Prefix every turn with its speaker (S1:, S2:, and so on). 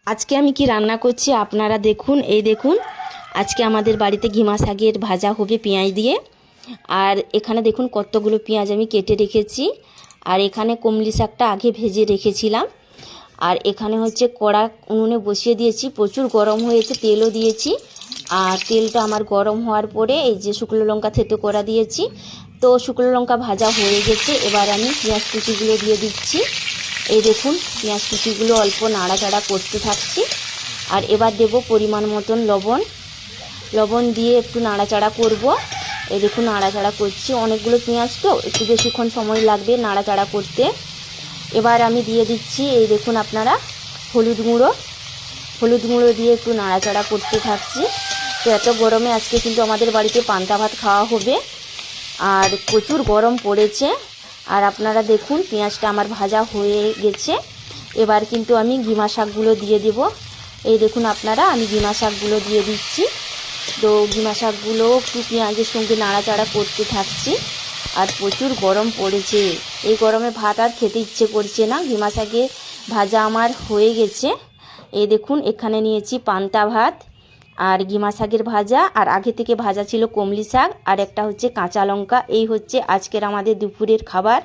S1: আজকে আমি কি রান্না করছি আপনারা দেখুন। এই দেখুন, আজকে আমাদের বাড়িতে ঘিমা শাকের ভাজা হবে পেঁয়াজ দিয়ে। আর এখানে দেখুন কতগুলো পেঁয়াজ আমি কেটে রেখেছি। আর এখানে কমলি শাকটা আগে ভেজে রেখেছিলাম। আর এখানে হচ্ছে কড়া উনুনে বসিয়ে দিয়েছি, প্রচুর গরম হয়েছে, তেলও দিয়েছি। আর তেলটা আমার গরম হওয়ার পরে এই যে শুকনো লঙ্কা থেতো করা দিয়েছি। তো শুকনো লঙ্কা ভাজা হয়ে গেছে, এবার আমি পেঁয়াজ কুচিগুলো দিয়ে দিচ্ছি। এই দেখুন পেঁয়াজ কুচিগুলো অল্প নাড়াচাড়া করতে থাকছি। আর এবার দেব পরিমাণ মতন লবণ দিয়ে একটু নাড়াচাড়া করব। এই দেখুন নাড়াচাড়া করছি, অনেকগুলো পেঁয়াজ তো একটু বেশিক্ষণ সময় লাগবে নাড়াচাড়া করতে। এবার আমি দিয়ে দিচ্ছি এই দেখুন আপনারা হলুদ গুঁড়ো দিয়ে একটু নাড়াচাড়া করতে থাকছি। তো এত গরমে আজকে কিন্তু আমাদের বাড়িতে পান্তা ভাত খাওয়া হবে, আর প্রচুর গরম পড়েছে। আর আপনারা দেখুন পেঁয়াজটা আমার ভাজা হয়ে গেছে। এবার কিন্তু আমি ঘিমা শাকগুলো দিয়ে দেব। এই দেখুন আপনারা আমি ঘিমা শাকগুলো দিয়ে দিচ্ছি। তো ঘিমা শাকগুলো একটু পেঁয়াজের সঙ্গে নাড়াচাড়া করতে থাকছি। আর প্রচুর গরম পড়েছে, এই গরমে ভাত আর খেতে ইচ্ছে করছে না। ঘিমা শাকে ভাজা আমার হয়ে গেছে। এই দেখুন এখানে নিয়েছি পান্তা ভাত আর ঘিমা শাকের ভাজা, আর আগে থেকে ভাজা ছিল কমলি শাক, আর একটা হচ্ছে কাঁচা লঙ্কা। এই হচ্ছে আজকের আমাদের দুপুরের খাবার।